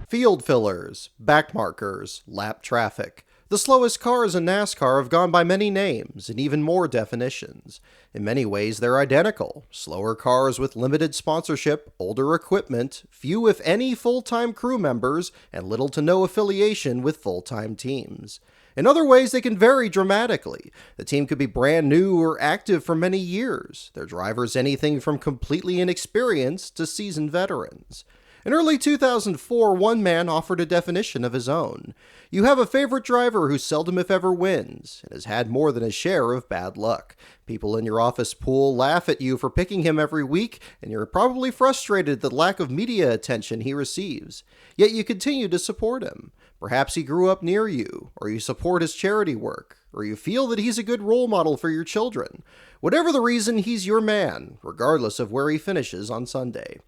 Field fillers, backmarkers, lap traffic. The slowest cars in NASCAR have gone by many names and even more definitions. In many ways, they're identical. Slower cars with limited sponsorship, older equipment, few if any full-time crew members, and little to no affiliation with full-time teams. In other ways, they can vary dramatically. The team could be brand new or active for many years. Their drivers anything from completely inexperienced to seasoned veterans. In early 2004, one man offered a definition of his own. You have a favorite driver who seldom if ever wins, and has had more than his share of bad luck. People in your office pool laugh at you for picking him every week, and you're probably frustrated at the lack of media attention he receives. Yet you continue to support him. Perhaps he grew up near you, or you support his charity work, or you feel that he's a good role model for your children. Whatever the reason, he's your man, regardless of where he finishes on Sunday.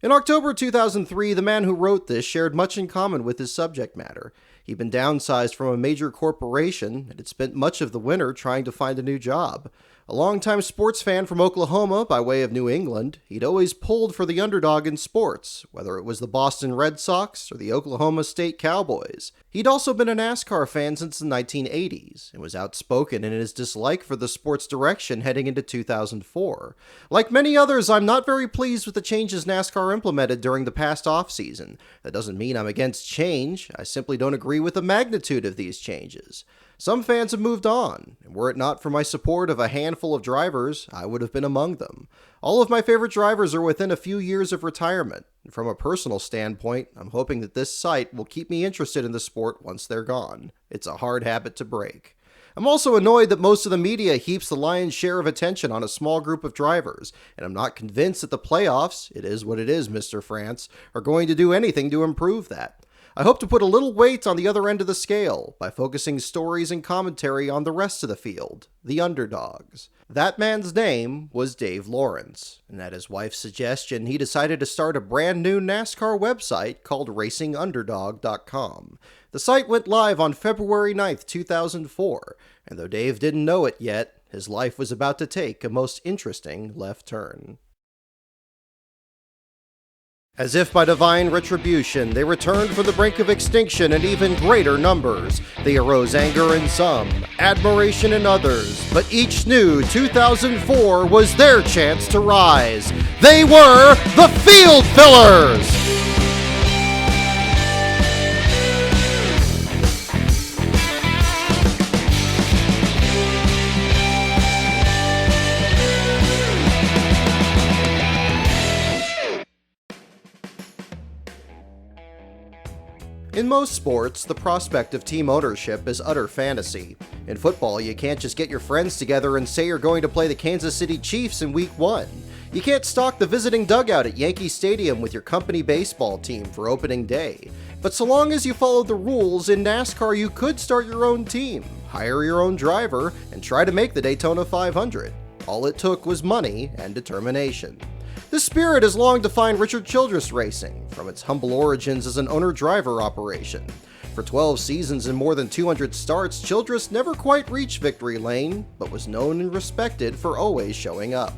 In October 2003, the man who wrote this shared much in common with his subject matter. He'd been downsized from a major corporation and had spent much of the winter trying to find a new job. A longtime sports fan from Oklahoma by way of New England, he'd always pulled for the underdog in sports, whether it was the Boston Red Sox or the Oklahoma State Cowboys. He'd also been a NASCAR fan since the 1980s, and was outspoken in his dislike for the sport's direction heading into 2004. Like many others, I'm not very pleased with the changes NASCAR implemented during the past offseason. That doesn't mean I'm against change, I simply don't agree with the magnitude of these changes. Some fans have moved on, and were it not for my support of a handful of drivers, I would have been among them. All of my favorite drivers are within a few years of retirement, and from a personal standpoint, I'm hoping that this site will keep me interested in the sport once they're gone. It's a hard habit to break. I'm also annoyed that most of the media heaps the lion's share of attention on a small group of drivers, and I'm not convinced that the playoffs, it is what it is, Mr. France, are going to do anything to improve that. I hope to put a little weight on the other end of the scale by focusing stories and commentary on the rest of the field, the underdogs. That man's name was Dave Lawrence, and at his wife's suggestion, he decided to start a brand new NASCAR website called RacingUnderdog.com. The site went live on February 9th, 2004, and though Dave didn't know it yet, his life was about to take a most interesting left turn. As if by divine retribution, they returned from the brink of extinction in even greater numbers. They arose anger in some, admiration in others, but each knew 2004 was their chance to rise. They were the Field Fillers! In most sports, the prospect of team ownership is utter fantasy. In football, you can't just get your friends together and say you're going to play the Kansas City Chiefs in Week 1. You can't stock the visiting dugout at Yankee Stadium with your company baseball team for opening day. But so long as you follow the rules, in NASCAR you could start your own team, hire your own driver, and try to make the Daytona 500. All it took was money and determination. This spirit has long defined Richard Childress Racing, from its humble origins as an owner-driver operation. For 12 seasons and more than 200 starts, Childress never quite reached victory lane, but was known and respected for always showing up.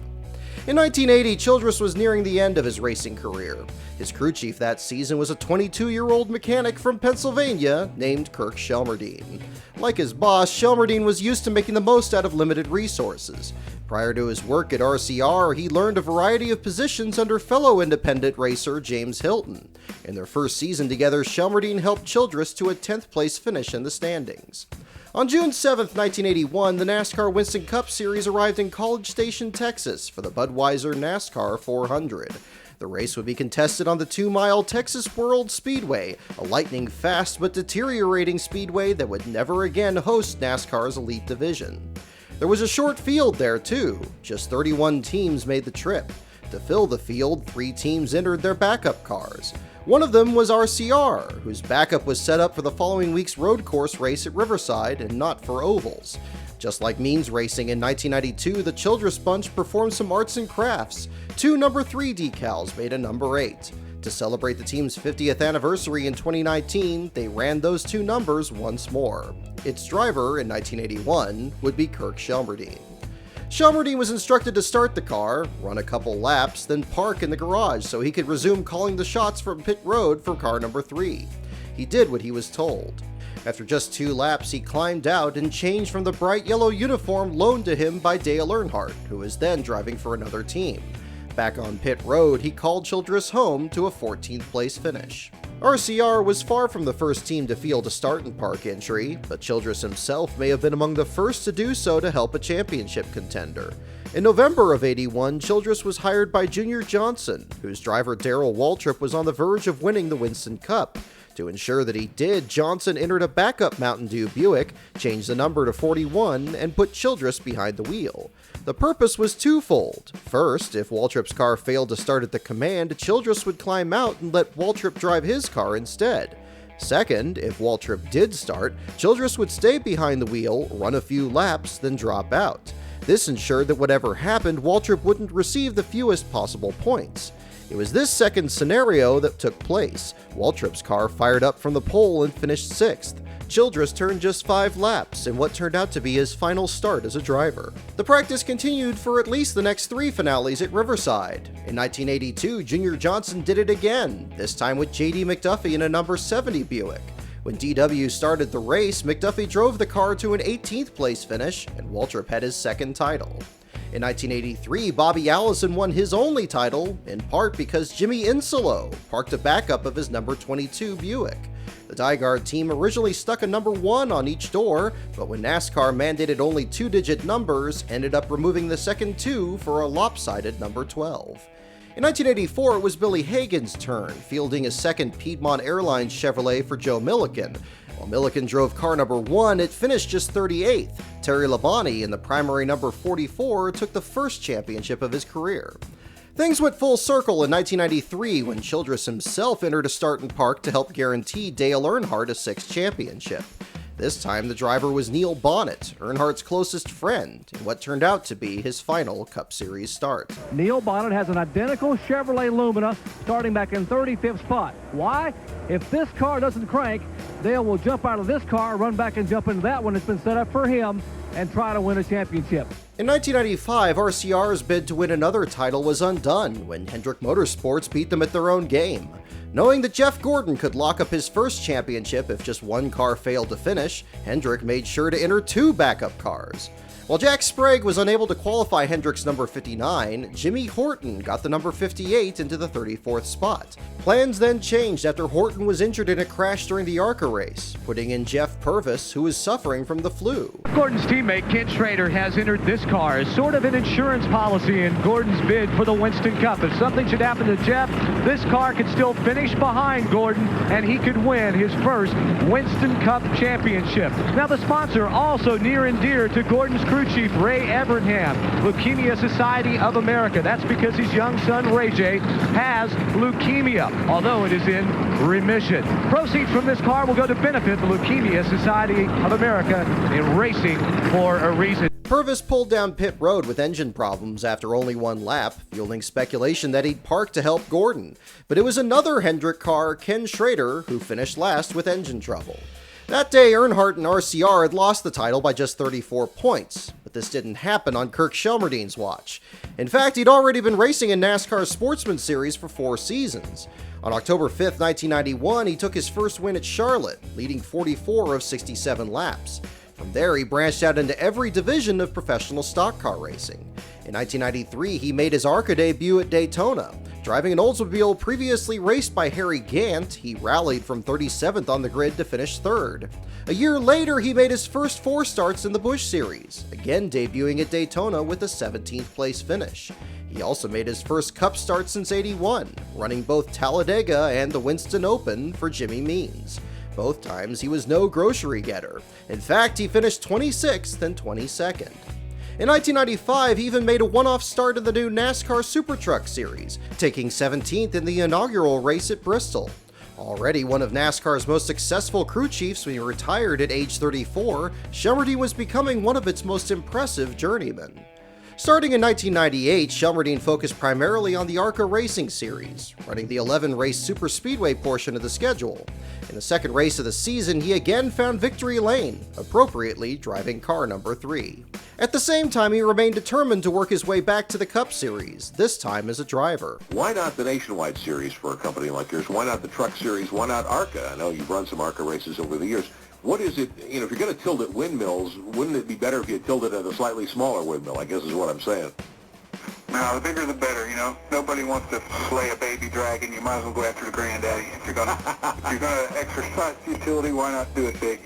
In 1980, Childress was nearing the end of his racing career. His crew chief that season was a 22-year-old mechanic from Pennsylvania named Kirk Shelmerdine. Like his boss, Shelmerdine was used to making the most out of limited resources. Prior to his work at RCR, he learned a variety of positions under fellow independent racer James Hilton. In their first season together, Shelmerdine helped Childress to a 10th place finish in the standings. On June 7, 1981, the NASCAR Winston Cup Series arrived in College Station, Texas for the Budweiser NASCAR 400. The race would be contested on the 2-mile Texas World Speedway, a lightning-fast but deteriorating speedway that would never again host NASCAR's elite division. There was a short field there too, just 31 teams made the trip. To fill the field, 3 teams entered their backup cars. One of them was RCR, whose backup was set up for the following week's road course race at Riverside and not for ovals. Just like Means Racing in 1992, the Childress Bunch performed some arts and crafts. 2 number 3 decals made a number 8. To celebrate the team's 50th anniversary in 2019, they ran those 2 numbers once more. Its driver in 1981 would be Kirk Shelmerdine. Shelmerdine was instructed to start the car, run a couple laps, then park in the garage so he could resume calling the shots from pit road for car number 3. He did what he was told. After just 2 laps, he climbed out and changed from the bright yellow uniform loaned to him by Dale Earnhardt, who was then driving for another team. Back on pit road, he called Childress home to a 14th place finish. RCR was far from the first team to field a start and park entry, but Childress himself may have been among the first to do so to help a championship contender. In November of '81, Childress was hired by Junior Johnson, whose driver Darrell Waltrip was on the verge of winning the Winston Cup. To ensure that he did, Johnson entered a backup Mountain Dew Buick, changed the number to 41, and put Childress behind the wheel. The purpose was twofold. First, if Waltrip's car failed to start at the command, Childress would climb out and let Waltrip drive his car instead. Second, if Waltrip did start, Childress would stay behind the wheel, run a few laps, then drop out. This ensured that whatever happened, Waltrip wouldn't receive the fewest possible points. It was this second scenario that took place. Waltrip's car fired up from the pole and finished 6th. Childress turned just 5 laps in what turned out to be his final start as a driver. The practice continued for at least the next 3 finales at Riverside. In 1982, Junior Johnson did it again, this time with J.D. McDuffie in a number 70 Buick. When DW started the race, McDuffie drove the car to an 18th place finish, and Waltrip had his second title. In 1983, Bobby Allison won his only title, in part because Jimmy Insolo parked a backup of his number 22 Buick. The Dygaard team originally stuck a number 1 on each door, but when NASCAR mandated only 2-digit numbers, ended up removing the second 2 for a lopsided number 12. In 1984, it was Billy Hagan's turn, fielding a second Piedmont Airlines Chevrolet for Joe Milliken. While Milliken drove car number 1, it finished just 38th. Terry Labonte, in the primary number 44, took the first championship of his career. Things went full circle in 1993 when Childress himself entered a start and park to help guarantee Dale Earnhardt a 6th championship. This time the driver was Neil Bonnet, Earnhardt's closest friend, in what turned out to be his final Cup Series start. Neil Bonnet has an identical Chevrolet Lumina starting back in 35th spot. Why? If this car doesn't crank, Dale will jump out of this car, run back and jump into that one that's been set up for him, and try to win a championship. In 1995, RCR's bid to win another title was undone when Hendrick Motorsports beat them at their own game. Knowing that Jeff Gordon could lock up his first championship if just one car failed to finish, Hendrick made sure to enter 2 backup cars. While Jack Sprague was unable to qualify Hendrick's number 59, Jimmy Horton got the number 58 into the 34th spot. Plans then changed after Horton was injured in a crash during the ARCA race, putting in Jeff Purvis, who was suffering from the flu. Gordon's teammate Ken Schrader has entered this car as sort of an insurance policy in Gordon's bid for the Winston Cup. If something should happen to Jeff, this car could still finish behind Gordon and he could win his first Winston Cup championship. Now the sponsor, also near and dear to Gordon's crew chief Ray Evernham, Leukemia Society of America. That's because his young son Ray J has leukemia, although it is in remission. Proceeds from this car will go to benefit the Leukemia Society of America in racing for a reason. Purvis pulled down pit road with engine problems after only 1 lap, fueling speculation that he'd parked to help Gordon. But it was another Hendrick car, Ken Schrader, who finished last with engine trouble. That day, Earnhardt and RCR had lost the title by just 34 points, but this didn't happen on Kirk Shelmerdine's watch. In fact, he'd already been racing in NASCAR's Sportsman Series for 4 seasons. On October 5, 1991, he took his first win at Charlotte, leading 44 of 67 laps. From there, he branched out into every division of professional stock car racing. In 1993, he made his ARCA debut at Daytona. Driving an Oldsmobile previously raced by Harry Gant, he rallied from 37th on the grid to finish 3rd. A year later, he made his first 4 starts in the Busch Series, again debuting at Daytona with a 17th place finish. He also made his first Cup start since '81, running both Talladega and the Winston Open for Jimmy Means. Both times he was no grocery getter. In fact, he finished 26th and 22nd. In 1995, he even made a one-off start in the new NASCAR Super Truck Series, taking 17th in the inaugural race at Bristol. Already one of NASCAR's most successful crew chiefs when he retired at age 34, Shelmerdine was becoming one of its most impressive journeymen. Starting in 1998, Shelmerdine focused primarily on the ARCA Racing Series, running the 11-race superspeedway portion of the schedule. In the second race of the season, he again found victory lane, appropriately driving car number 3. At the same time, he remained determined to work his way back to the Cup Series, this time as a driver. Why not the Nationwide Series for a company like yours? Why not the Truck Series? Why not ARCA? I know you've run some ARCA races over the years. What is it, if you're going to tilt at windmills, wouldn't it be better if you tilted at a slightly smaller windmill, I guess is what I'm saying. No, the bigger the better, Nobody wants to slay a baby dragon. You might as well go after the granddaddy. If you're gonna exercise utility, why not do it big,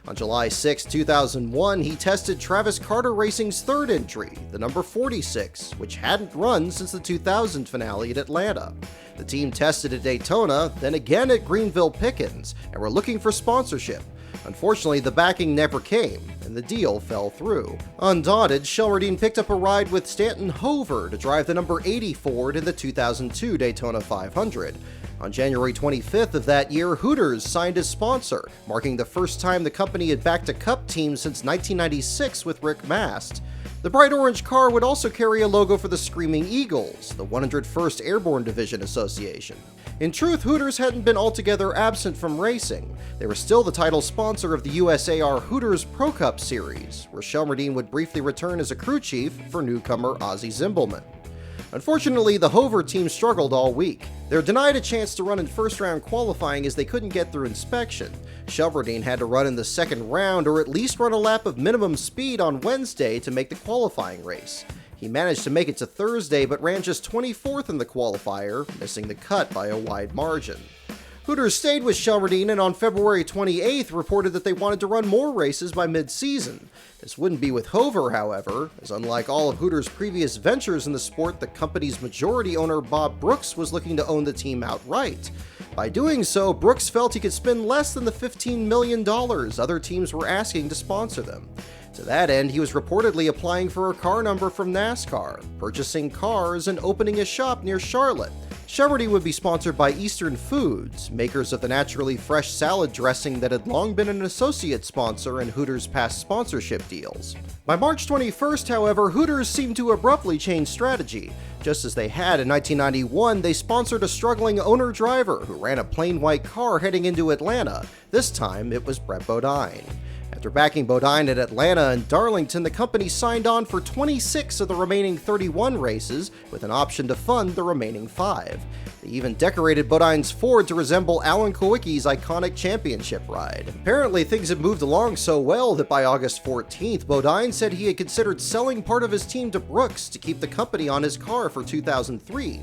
On July 6, 2001, he tested Travis Carter Racing's third entry, the number 46, which hadn't run since the 2000 finale at Atlanta. The team tested at Daytona, then again at Greenville Pickens, and were looking for sponsorship. Unfortunately, the backing never came, and the deal fell through. Undaunted, Shelmerdine picked up a ride with Stanton Hover to drive the number 80 Ford in the 2002 Daytona 500. On January 25th of that year, Hooters signed as sponsor, marking the first time the company had backed a Cup team since 1996 with Rick Mast. The bright orange car would also carry a logo for the Screaming Eagles, the 101st Airborne Division Association. In truth, Hooters hadn't been altogether absent from racing. They were still the title sponsor of the USAR Hooters Pro Cup Series, where Shelmerdine would briefly return as a crew chief for newcomer Ozzie Zimbelman. Unfortunately, the Hover team struggled all week. They were denied a chance to run in first-round qualifying as they couldn't get through inspection. Shelmerdine had to run in the second round or at least run a lap of minimum speed on Wednesday to make the qualifying race. He managed to make it to Thursday but ran just 24th in the qualifier, missing the cut by a wide margin. Hooters stayed with Shelmerdine and on February 28th reported that they wanted to run more races by mid-season. This wouldn't be with Hover, however, as unlike all of Hooters' previous ventures in the sport, the company's majority owner Bob Brooks was looking to own the team outright. By doing so, Brooks felt he could spend less than the $15 million other teams were asking to sponsor them. To that end, he was reportedly applying for a car number from NASCAR, purchasing cars, and opening a shop near Charlotte. Shelmerdine would be sponsored by Eastern Foods, makers of the naturally fresh salad dressing that had long been an associate sponsor in Hooters' past sponsorship deals. By March 21st, however, Hooters seemed to abruptly change strategy. Just as they had in 1991, they sponsored a struggling owner-driver who ran a plain white car heading into Atlanta. This time, it was Brett Bodine. After backing Bodine at Atlanta and Darlington, the company signed on for 26 of the remaining 31 races, with an option to fund the remaining 5. They even decorated Bodine's Ford to resemble Alan Kowicki's iconic championship ride. Apparently, things had moved along so well that by August 14th, Bodine said he had considered selling part of his team to Brooks to keep the company on his car for 2003.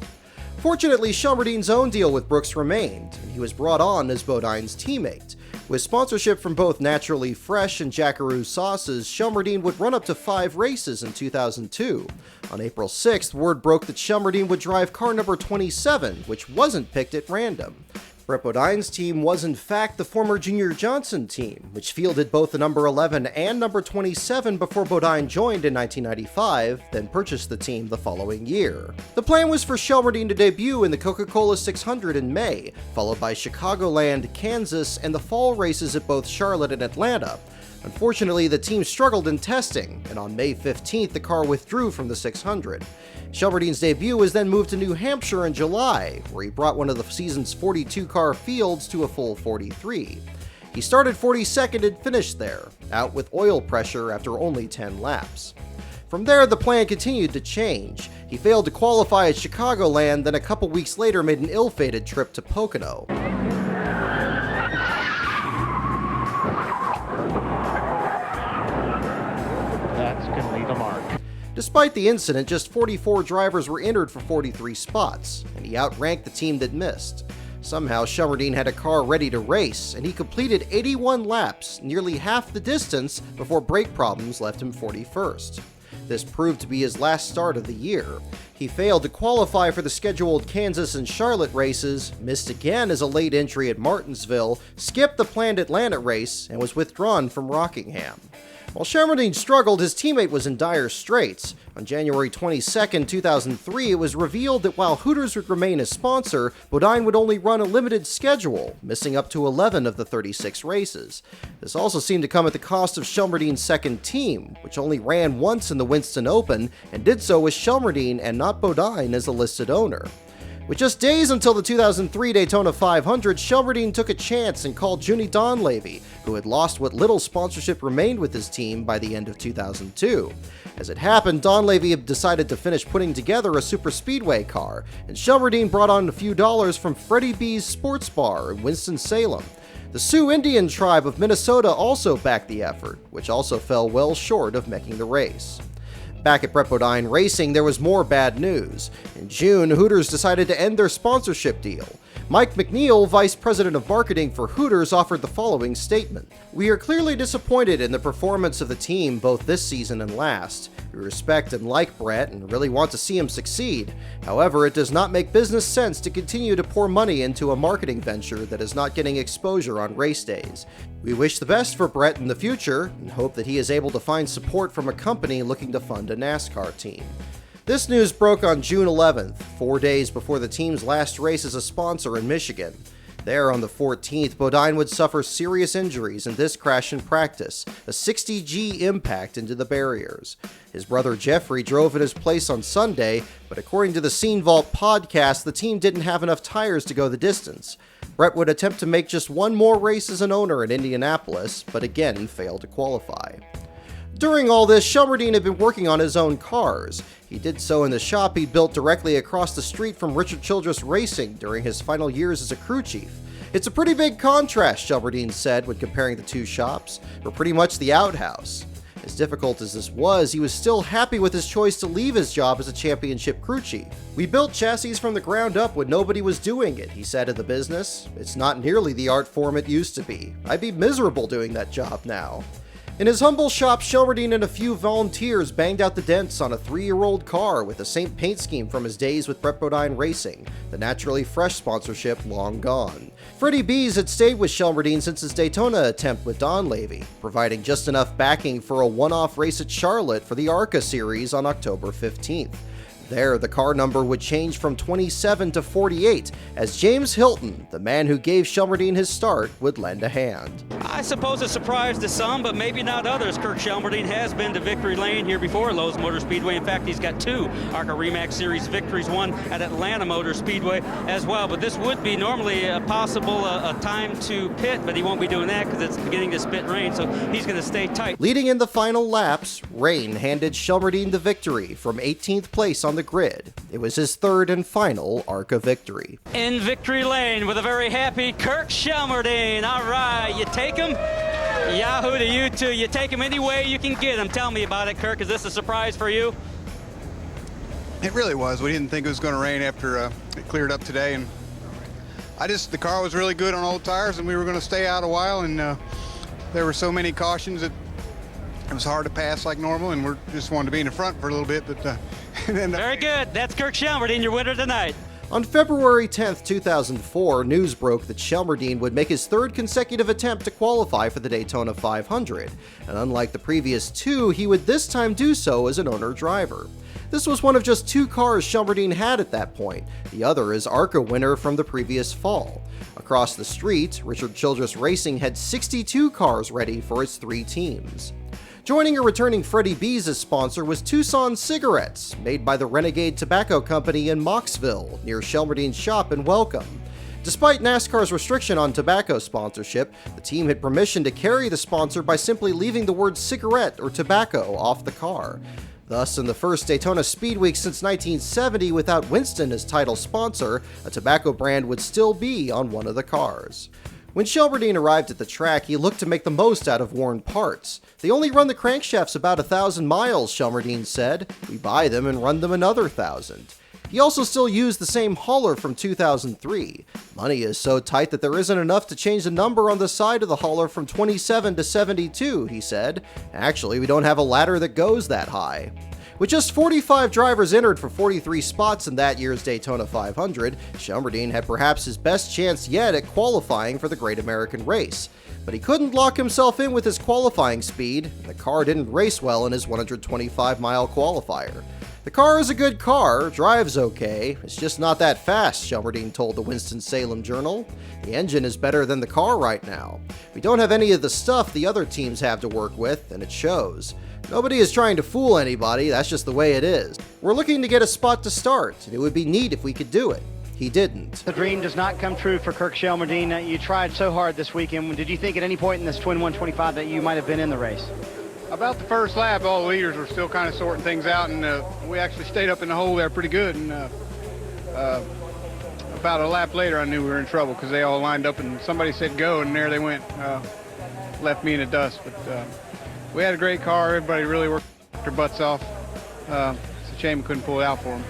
Fortunately, Shelmerdine's own deal with Brooks remained, and he was brought on as Bodine's teammate. With sponsorship from both Naturally Fresh and Jackaroo sauces, Shelmerdine would run up to 5 races in 2002. On April 6th, word broke that Shelmerdine would drive car number 27, which wasn't picked at random. Brett Bodine's team was in fact the former Junior Johnson team, which fielded both the number 11 and number 27 before Bodine joined in 1995, then purchased the team the following year. The plan was for Shelmerdine to debut in the Coca-Cola 600 in May, followed by Chicagoland, Kansas, and the fall races at both Charlotte and Atlanta. Unfortunately, the team struggled in testing, and on May 15th, the car withdrew from the 600. Shelmerdine's debut was then moved to New Hampshire in July, where he brought one of the season's 42-car fields to a full 43. He started 42nd and finished there, out with oil pressure after only 10 laps. From there, the plan continued to change. He failed to qualify at Chicagoland, then a couple weeks later made an ill-fated trip to Pocono. That's going to leave a mark. Despite the incident, just 44 drivers were entered for 43 spots, and he outranked the team that missed. Somehow, Shelmerdine had a car ready to race, and he completed 81 laps, nearly half the distance, before brake problems left him 41st. This proved to be his last start of the year. He failed to qualify for the scheduled Kansas and Charlotte races, missed again as a late entry at Martinsville, skipped the planned Atlanta race, and was withdrawn from Rockingham. While Shelmerdine struggled, his teammate was in dire straits. On January 22, 2003, it was revealed that while Hooters would remain a sponsor, Bodine would only run a limited schedule, missing up to 11 of the 36 races. This also seemed to come at the cost of Shelmerdine's second team, which only ran once in the Winston Open, and did so with Shelmerdine and not Bodine as a listed owner. With just days until the 2003 Daytona 500, Shelmerdine took a chance and called Junie Donlavey, who had lost what little sponsorship remained with his team by the end of 2002. As it happened, Donlavey had decided to finish putting together a superspeedway car, and Shelmerdine brought on a few dollars from Freddie B's Sports Bar in Winston-Salem. The Sioux Indian tribe of Minnesota also backed the effort, which also fell well short of making the race. Back at Brett Bodine Racing, there was more bad news. In June, Hooters decided to end their sponsorship deal. Mike McNeil, Vice President of Marketing for Hooters, offered the following statement. "We are clearly disappointed in the performance of the team both this season and last. We respect and like Brett and really want to see him succeed. However, it does not make business sense to continue to pour money into a marketing venture that is not getting exposure on race days. We wish the best for Brett in the future and hope that he is able to find support from a company looking to fund a NASCAR team." This news broke on June 11th, 4 days before the team's last race as a sponsor in Michigan. There, on the 14th, Bodine would suffer serious injuries in this crash in practice, a 60G impact into the barriers. His brother Jeffrey drove in his place on Sunday, but according to the Scene Vault podcast, the team didn't have enough tires to go the distance. Brett would attempt to make just one more race as an owner in Indianapolis, but again failed to qualify. During all this, Shelmerdine had been working on his own cars. He did so in the shop he built directly across the street from Richard Childress Racing during his final years as a crew chief. "It's a pretty big contrast," Shelmerdine said when comparing the two shops. "We're pretty much the outhouse." As difficult as this was, he was still happy with his choice to leave his job as a championship crew chief. "We built chassis from the ground up when nobody was doing it," he said of the business. "It's not nearly the art form it used to be. I'd be miserable doing that job now." In his humble shop, Shelmerdine and a few volunteers banged out the dents on a 3-year-old car with a Saint paint scheme from his days with Brett Bodine Racing, the Naturally Fresh sponsorship long gone. Freddie B's had stayed with Shelmerdine since his Daytona attempt with Donlavey, providing just enough backing for a one-off race at Charlotte for the ARCA series on October 15th. There, the car number would change from 27 to 48, as James Hilton, the man who gave Shelmerdine his start, would lend a hand. I suppose a surprise to some, but maybe not others. Kirk Shelmerdine has been to victory lane here before at Lowe's Motor Speedway. In fact, he's got 2 ARCA REMAX Series victories, one at Atlanta Motor Speedway as well. But this would be normally a possible a time to pit, but he won't be doing that because it's beginning to spit rain, so he's going to stay tight. Leading in the final laps, rain handed Shelmerdine the victory from 18th place on the grid. It was his 3rd and final ARCA victory. In victory lane with a very happy Kirk Shelmerdine. All right, you take him. Yahoo to you too. You take him any way you can get him. Tell me about it, Kirk. Is this a surprise for you? It really was. We didn't think it was going to rain after it cleared up today, and the car was really good on old tires, and we were going to stay out a while, and there were so many cautions that it was hard to pass like normal, and we just wanted to be in the front for a little bit. But very good. That's Kirk Shelmerdine, your winner tonight. On February 10th, 2004, news broke that Shelmerdine would make his 3rd consecutive attempt to qualify for the Daytona 500, and unlike the previous 2, he would this time do so as an owner-driver. This was one of just 2 cars Shelmerdine had at that point, the other is ARCA winner from the previous fall. Across the street, Richard Childress Racing had 62 cars ready for its 3 teams. Joining a returning Freddie B's as sponsor was Tucson Cigarettes, made by the Renegade Tobacco Company in Moxville, near Shelmerdine's shop in Welcome. Despite NASCAR's restriction on tobacco sponsorship, the team had permission to carry the sponsor by simply leaving the word cigarette or tobacco off the car. Thus, in the first Daytona Speed Week since 1970 without Winston as title sponsor, a tobacco brand would still be on one of the cars. When Shelmerdine arrived at the track, he looked to make the most out of worn parts. "They only run the crankshafts about 1,000 miles, Shelmerdine said. We buy them and run them another 1,000. He also still used the same hauler from 2003. "Money is so tight that there isn't enough to change the number on the side of the hauler from 27 to 72, he said. "Actually, we don't have a ladder that goes that high." With just 45 drivers entered for 43 spots in that year's Daytona 500, Shelmerdine had perhaps his best chance yet at qualifying for the Great American Race. But he couldn't lock himself in with his qualifying speed, and the car didn't race well in his 125-mile qualifier. The car is a good car, drives okay, it's just not that fast, Shelmerdine told the Winston-Salem Journal. The engine is better than the car right now. We don't have any of the stuff the other teams have to work with, and it shows. Nobody is trying to fool anybody, that's just the way it is. We're looking to get a spot to start, and it would be neat if we could do it. He didn't. The dream does not come true for Kirk Shelmerdine. You tried so hard this weekend. Did you think at any point in this Twin 125 that you might have been in the race? About the first lap, all the leaders were still kind of sorting things out, and we actually stayed up in the hole there pretty good. And about a lap later, I knew we were in trouble because they all lined up, and somebody said go, and there they went. Left me in the dust. But we had a great car. Everybody really worked their butts off. It's a shame we couldn't pull it out for them.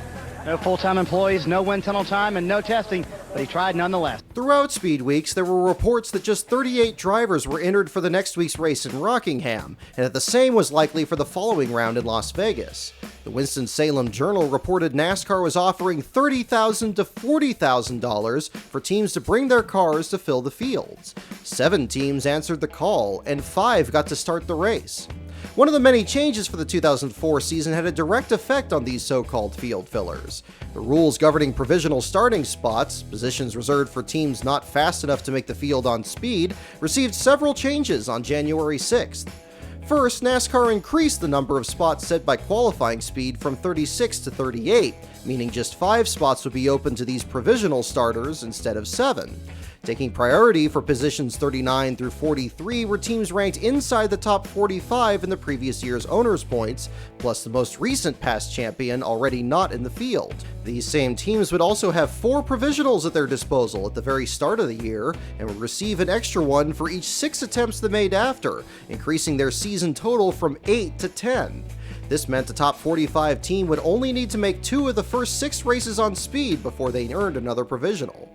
No full-time employees, no wind tunnel time, and no testing, but he tried nonetheless. Throughout Speed Weeks, there were reports that just 38 drivers were entered for the next week's race in Rockingham, and that the same was likely for the following round in Las Vegas. The Winston-Salem Journal reported NASCAR was offering $30,000 to $40,000 for teams to bring their cars to fill the fields. 7 teams answered the call, and 5 got to start the race. One of the many changes for the 2004 season had a direct effect on these so-called field fillers. The rules governing provisional starting spots, positions reserved for teams not fast enough to make the field on speed, received several changes on January 6th. First, NASCAR increased the number of spots set by qualifying speed from 36 to 38, meaning just 5 spots would be open to these provisional starters instead of 7. Taking priority for positions 39 through 43 were teams ranked inside the top 45 in the previous year's owners' points, plus the most recent past champion already not in the field. These same teams would also have 4 provisionals at their disposal at the very start of the year, and would receive an extra one for each 6 attempts they made after, increasing their season total from 8 to 10. This meant the top 45 team would only need to make 2 of the first 6 races on speed before they earned another provisional.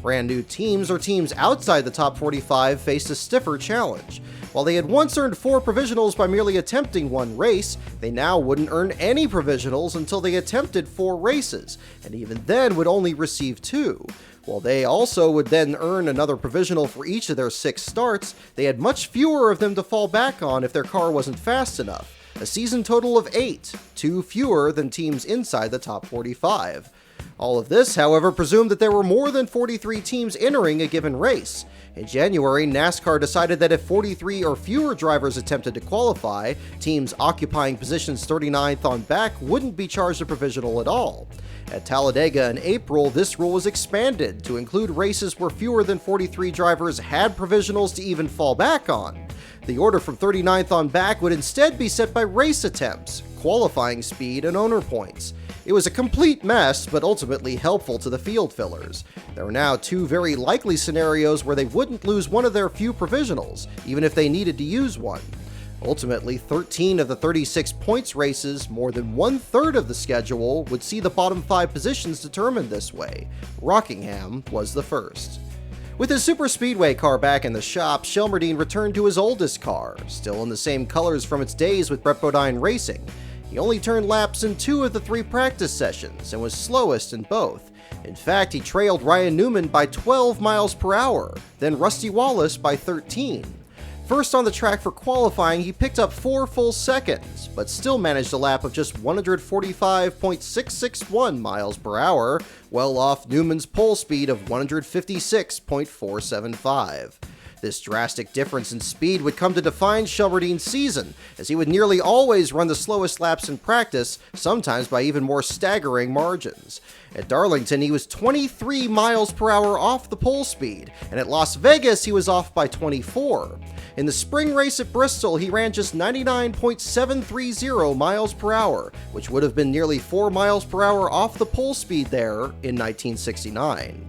Brand new teams or teams outside the top 45 faced a stiffer challenge. While they had once earned 4 provisionals by merely attempting 1 race, they now wouldn't earn any provisionals until they attempted 4 races, and even then would only receive 2. While they also would then earn another provisional for each of their 6 starts, they had much fewer of them to fall back on if their car wasn't fast enough. A season total of 8, 2 fewer than teams inside the top 45. All of this, however, presumed that there were more than 43 teams entering a given race. In January, NASCAR decided that if 43 or fewer drivers attempted to qualify, teams occupying positions 39th on back wouldn't be charged a provisional at all. At Talladega in April, this rule was expanded to include races where fewer than 43 drivers had provisionals to even fall back on. The order from 39th on back would instead be set by race attempts, qualifying speed, and owner points. It was a complete mess, but ultimately helpful to the field fillers. There were now 2 very likely scenarios where they wouldn't lose one of their few provisionals, even if they needed to use one. Ultimately, 13 of the 36 points races, more than 1/3 of the schedule, would see the bottom 5 positions determined this way. Rockingham was the first. With his superspeedway car back in the shop, Shelmerdine returned to his oldest car, still in the same colors from its days with Brett Bodine Racing. He only turned laps in 2 of the 3 practice sessions and was slowest in both. In fact, he trailed Ryan Newman by 12 miles per hour, then Rusty Wallace by 13. First on the track for qualifying, he picked up 4 full seconds, but still managed a lap of just 145.661 miles per hour, well off Newman's pole speed of 156.475. This drastic difference in speed would come to define Shelmerdine's season, as he would nearly always run the slowest laps in practice, sometimes by even more staggering margins. At Darlington, he was 23 miles per hour off the pole speed, and at Las Vegas, he was off by 24. In the spring race at Bristol, he ran just 99.730 miles per hour, which would have been nearly 4 miles per hour off the pole speed there in 1969.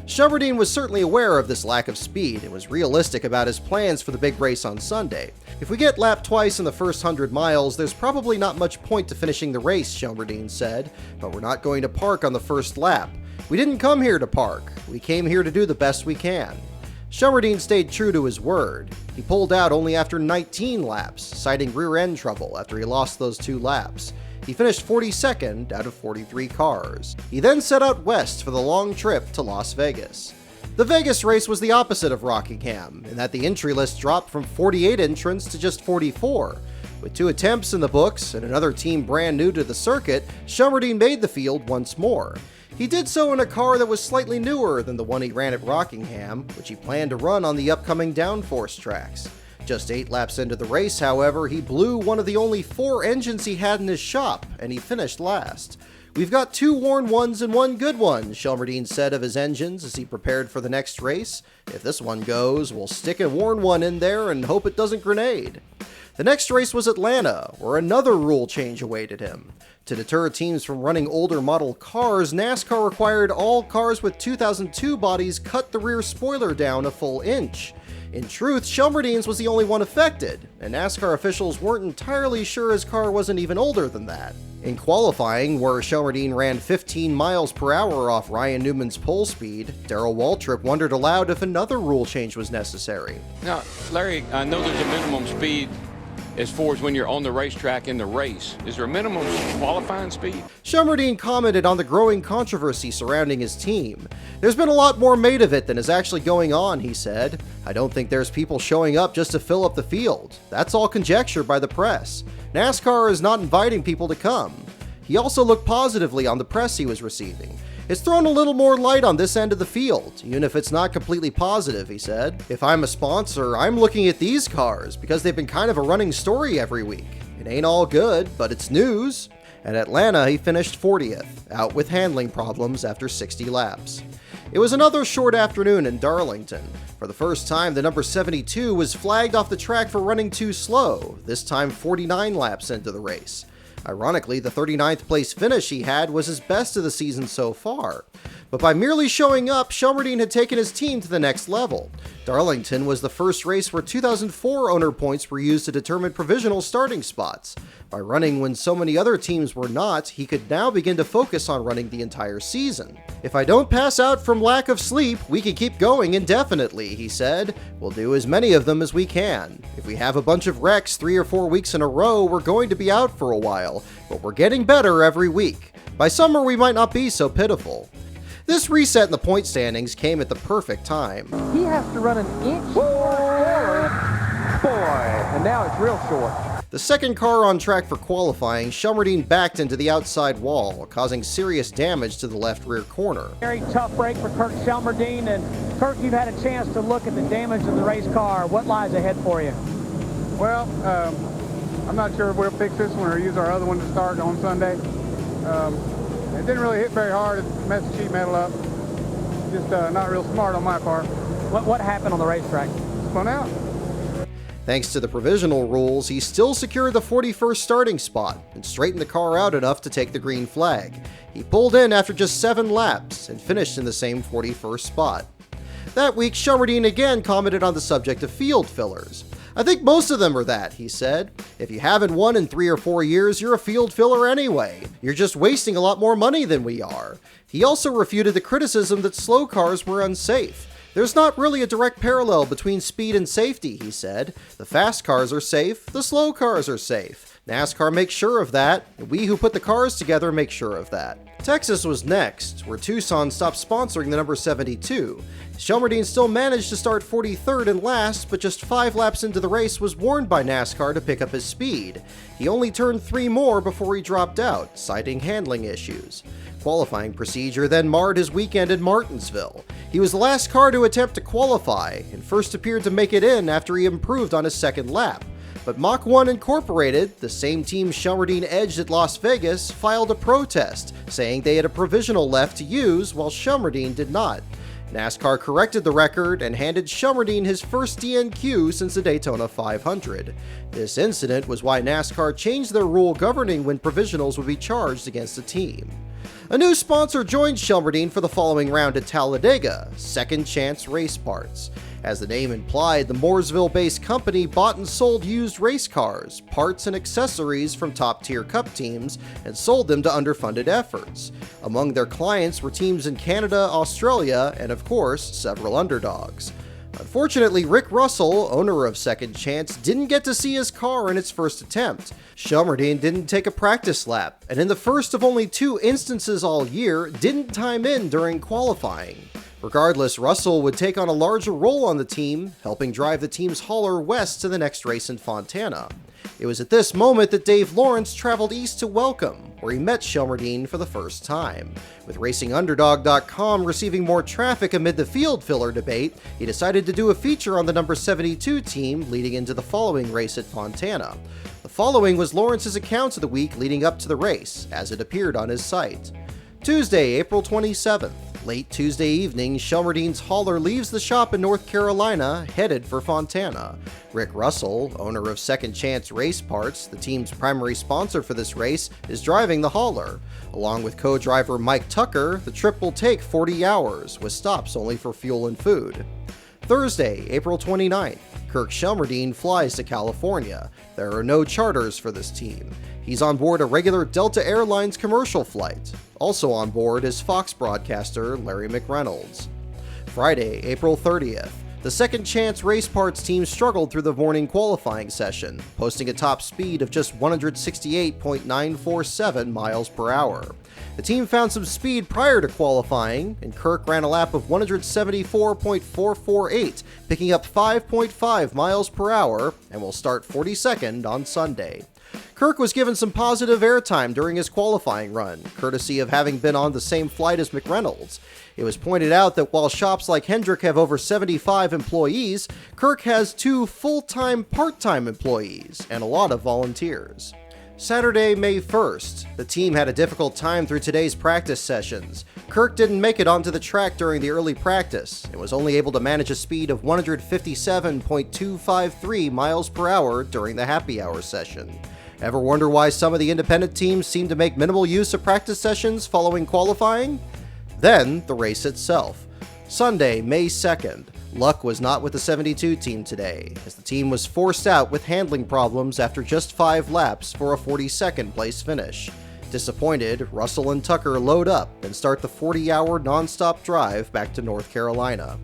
Shelmerdine was certainly aware of this lack of speed and was realistic about his plans for the big race on Sunday. If we get lapped twice in the first 100 miles, there's probably not much point to finishing the race, Shelmerdine said, but we're not going to park on the first lap. We didn't come here to park. We came here to do the best we can. Shelmerdine stayed true to his word. He pulled out only after 19 laps, citing rear-end trouble after he lost those 2 laps. He finished 42nd out of 43 cars. He then set out west for the long trip to Las Vegas. The Vegas race was the opposite of Rockingham, in that the entry list dropped from 48 entrants to just 44. With 2 attempts in the books and another team brand new to the circuit, Shelmerdine made the field once more. He did so in a car that was slightly newer than the one he ran at Rockingham, which he planned to run on the upcoming downforce tracks. Just 8 laps into the race, however, he blew one of the only 4 engines he had in his shop, and he finished last. "We've got 2 worn ones and 1 good one," Shelmerdine said of his engines as he prepared for the next race. "If this one goes, we'll stick a worn one in there and hope it doesn't grenade." The next race was Atlanta, where another rule change awaited him. To deter teams from running older model cars, NASCAR required all cars with 2002 bodies cut the rear spoiler down a full inch. In truth, Shelmerdine's was the only one affected, and NASCAR officials weren't entirely sure his car wasn't even older than that. In qualifying, where Shelmerdine ran 15 miles per hour off Ryan Newman's pole speed, Darrell Waltrip wondered aloud if another rule change was necessary. Now, Larry, I know there's a minimum speed as far as when you're on the racetrack in the race. Is there a minimum qualifying speed? Shelmerdine commented on the growing controversy surrounding his team. "There's been a lot more made of it than is actually going on," he said. "I don't think there's people showing up just to fill up the field. That's all conjecture by the press. NASCAR is not inviting people to come." He also looked positively on the press he was receiving. "It's thrown a little more light on this end of the field, even if it's not completely positive," he said. "If I'm a sponsor, I'm looking at these cars because they've been kind of a running story every week. It ain't all good, but it's news." At Atlanta, he finished 40th, out with handling problems after 60 laps. It was another short afternoon in Darlington. For the first time, the number 72 was flagged off the track for running too slow, this time 49 laps into the race. Ironically, the 39th place finish he had was his best of the season so far. But by merely showing up, Shelmerdine had taken his team to the next level. Darlington was the first race where 2004 owner points were used to determine provisional starting spots. By running when so many other teams were not, he could now begin to focus on running the entire season. "If I don't pass out from lack of sleep, we can keep going indefinitely," he said. "We'll do as many of them as we can. If we have a bunch of wrecks 3 or 4 weeks in a row, we're going to be out for a while, but we're getting better every week. By summer, we might not be so pitiful." This reset in the point standings came at the perfect time. He has to run an inch forward. Boy, and now it's real short. The second car on track for qualifying, Shelmerdine backed into the outside wall, causing serious damage to the left rear corner. Very tough break for Kirk Shelmerdine, and Kirk, you've had a chance to look at the damage in the race car. What lies ahead for you? Well, I'm not sure if we'll fix this one or use our other one to start on Sunday. It didn't really hit very hard. It messed the sheet metal up. Just not real smart on my part. What happened on the racetrack? Spun out. Thanks to the provisional rules, he still secured the 41st starting spot and straightened the car out enough to take the green flag. He pulled in after just 7 laps and finished in the same 41st spot. That week, Shelmerdine again commented on the subject of field fillers. "I think most of them are that," he said. "If you haven't won in 3 or 4 years, you're a field filler anyway. You're just wasting a lot more money than we are." He also refuted the criticism that slow cars were unsafe. "There's not really a direct parallel between speed and safety," he said. "The fast cars are safe, the slow cars are safe. NASCAR makes sure of that, and we who put the cars together make sure of that." Texas was next, where Tucson stopped sponsoring the number 72. Shelmerdine still managed to start 43rd and last, but just 5 laps into the race was warned by NASCAR to pick up his speed. He only turned 3 more before he dropped out, citing handling issues. Qualifying procedure then marred his weekend in Martinsville. He was the last car to attempt to qualify, and first appeared to make it in after he improved on his second lap. But Mach 1 Incorporated, the same team Shelmerdine edged at Las Vegas, filed a protest, saying they had a provisional left to use while Shelmerdine did not. NASCAR corrected the record and handed Shelmerdine his first DNQ since the Daytona 500. This incident was why NASCAR changed their rule governing when provisionals would be charged against a team. A new sponsor joined Shelmerdine for the following round at Talladega, Second Chance Race Parts. As the name implied, the Mooresville-based company bought and sold used race cars, parts, and accessories from top-tier Cup teams and sold them to underfunded efforts. Among their clients were teams in Canada, Australia, and of course, several underdogs. Unfortunately, Rick Russell, owner of Second Chance, didn't get to see his car in its first attempt. Shelmerdine didn't take a practice lap, and in the first of only 2 instances all year, didn't time in during qualifying. Regardless, Russell would take on a larger role on the team, helping drive the team's hauler west to the next race in Fontana. It was at this moment that Dave Lawrence traveled east to Welcome, where he met Shelmerdine for the first time. With RacingUnderdog.com receiving more traffic amid the field filler debate, he decided to do a feature on the number 72 team leading into the following race at Fontana. The following was Lawrence's account of the week leading up to the race, as it appeared on his site. Tuesday, April 27th. Late Tuesday evening, Shelmerdine's hauler leaves the shop in North Carolina, headed for Fontana. Rick Russell, owner of Second Chance Race Parts, the team's primary sponsor for this race, is driving the hauler. Along with co-driver Mike Tucker, the trip will take 40 hours, with stops only for fuel and food. Thursday, April 29th. Kirk Shelmerdine flies to California. There are no charters for this team. He's on board a regular Delta Airlines commercial flight. Also on board is Fox broadcaster Larry McReynolds. Friday, April 30th. The Second Chance Race Parts team struggled through the morning qualifying session, posting a top speed of just 168.947 miles per hour. The team found some speed prior to qualifying, and Kirk ran a lap of 174.448, picking up 5.5 miles per hour, and will start 42nd on Sunday. Kirk was given some positive airtime during his qualifying run, courtesy of having been on the same flight as McReynolds. It was pointed out that while shops like Hendrick have over 75 employees, Kirk has 2 full-time part-time employees and a lot of volunteers. Saturday, May 1st. The team had a difficult time through today's practice sessions. Kirk didn't make it onto the track during the early practice and was only able to manage a speed of 157.253 miles per hour during the happy hour session. Ever wonder why some of the independent teams seem to make minimal use of practice sessions following qualifying? Then, the race itself. Sunday, May 2nd. Luck was not with the 72 team today, as the team was forced out with handling problems after just 5 laps for a 42nd place finish. Disappointed, Russell and Tucker load up and start the 40-hour non-stop drive back to North Carolina.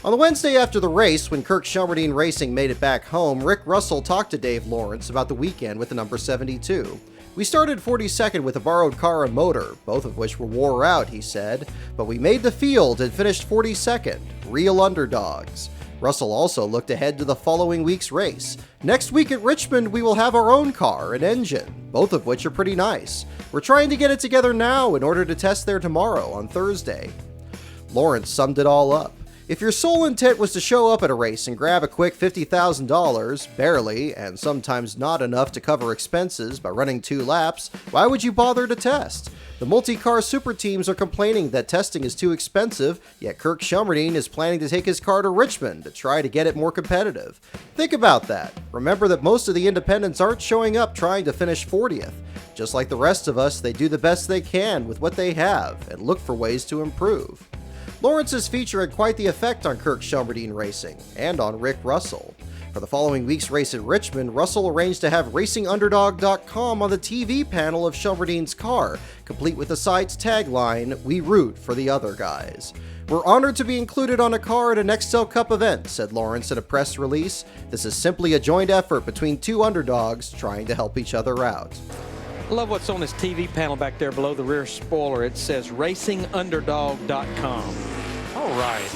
On the Wednesday after the race, when Kirk Shelmerdine Racing made it back home, Rick Russell talked to Dave Lawrence about the weekend with the number 72. We started 42nd with a borrowed car and motor, both of which were wore out, he said, but we made the field and finished 42nd, real underdogs. Russell also looked ahead to the following week's race. Next week at Richmond, we will have our own car and engine, both of which are pretty nice. We're trying to get it together now in order to test there tomorrow on Thursday. Lawrence summed it all up. If your sole intent was to show up at a race and grab a quick $50,000, barely, and sometimes not enough to cover expenses by running 2 laps, why would you bother to test? The multi-car super teams are complaining that testing is too expensive, yet Kirk Shelmerdine is planning to take his car to Richmond to try to get it more competitive. Think about that. Remember that most of the independents aren't showing up trying to finish 40th. Just like the rest of us, they do the best they can with what they have and look for ways to improve. Lawrence's feature had quite the effect on Kirk Shelmerdine Racing, and on Rick Russell. For the following week's race at Richmond, Russell arranged to have RacingUnderdog.com on the TV panel of Shelmerdine's car, complete with the site's tagline, "We root for the other guys." "We're honored to be included on a car at a Nextel Cup event," said Lawrence in a press release. "This is simply a joint effort between 2 underdogs trying to help each other out." I love what's on this TV panel back there below the rear spoiler. It says RacingUnderdog.com. All right.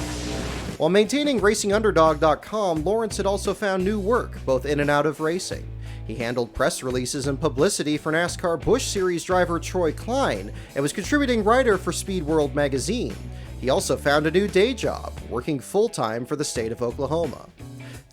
While maintaining RacingUnderdog.com, Lawrence had also found new work, both in and out of racing. He handled press releases and publicity for NASCAR Busch Series driver Troy Klein and was contributing writer for Speed World magazine. He also found a new day job, working full-time for the state of Oklahoma.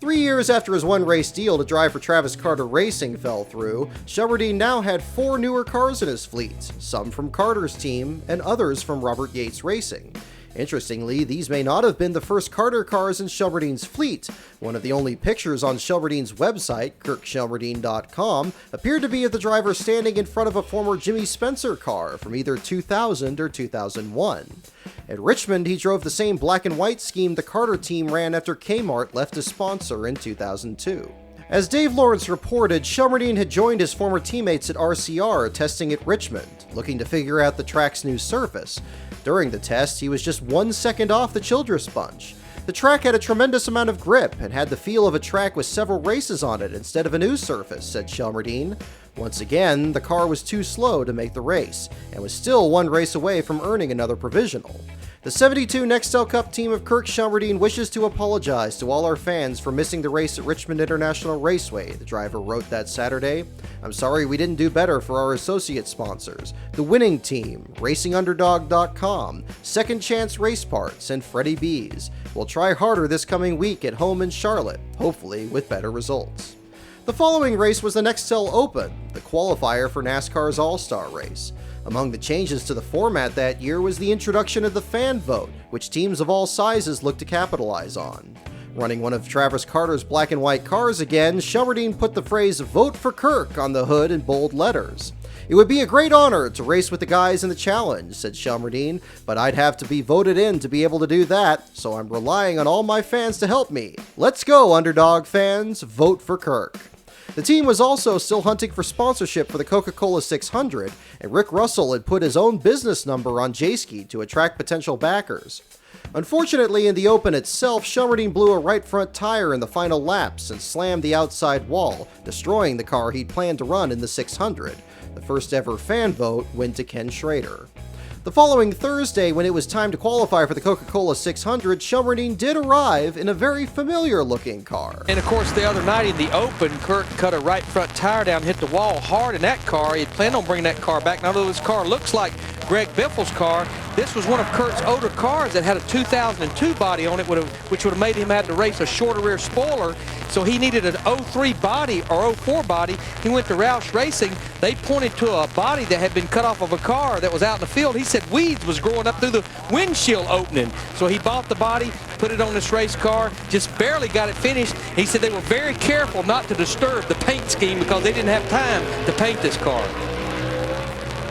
3 years after his one-race deal to drive for Travis Carter Racing fell through, Shelmerdine now had 4 newer cars in his fleet, some from Carter's team and others from Robert Yates Racing. Interestingly, these may not have been the first Carter cars in Shelmerdine's fleet. One of the only pictures on Shelmerdine's website, KirkShelmerdine.com, appeared to be of the driver standing in front of a former Jimmy Spencer car from either 2000 or 2001. At Richmond, he drove the same black and white scheme the Carter team ran after Kmart left as sponsor in 2002. As Dave Lawrence reported, Shelmerdine had joined his former teammates at RCR testing at Richmond, looking to figure out the track's new surface. During the test, he was just 1 second off the Childress bunch. The track had a tremendous amount of grip and had the feel of a track with several races on it instead of a new surface, said Shelmerdine. Once again, the car was too slow to make the race, and was still one race away from earning another provisional. The 72 Nextel Cup team of Kirk Shelmerdine wishes to apologize to all our fans for missing the race at Richmond International Raceway, the driver wrote that Saturday. I'm sorry we didn't do better for our associate sponsors, the Winning Team, RacingUnderdog.com, Second Chance Race Parts, and Freddie B's. We'll try harder this coming week at home in Charlotte, hopefully with better results. The following race was the Nextel Open, the qualifier for NASCAR's All-Star race. Among the changes to the format that year was the introduction of the fan vote, which teams of all sizes looked to capitalize on. Running one of Travis Carter's black and white cars again, Shelmerdine put the phrase "Vote for Kirk" on the hood in bold letters. It would be a great honor to race with the guys in the challenge, said Shelmerdine, but I'd have to be voted in to be able to do that, so I'm relying on all my fans to help me. Let's go, underdog fans, vote for Kirk. The team was also still hunting for sponsorship for the Coca-Cola 600, and Rick Russell had put his own business number on J-Ski to attract potential backers. Unfortunately, in the Open itself, Shelmerdine blew a right front tire in the final laps and slammed the outside wall, destroying the car he'd planned to run in the 600. The first ever fan vote went to Ken Schrader. The following Thursday, when it was time to qualify for the Coca-Cola 600, Shelmerdine did arrive in a very familiar-looking car. And of course, the other night in the Open, Kirk cut a right front tire down, hit the wall hard in that car. He had planned on bringing that car back. Now, although this car looks like Greg Biffle's car, this was one of Kirk's older cars that had a 2002 body on it, which would have made him have to race a shorter rear spoiler. So he needed an 03 body or 04 body. He went to Roush Racing. They pointed to a body that had been cut off of a car that was out in the field. He said weeds was growing up through the windshield opening. So he bought the body, put it on this race car, just barely got it finished. He said they were very careful not to disturb the paint scheme because they didn't have time to paint this car.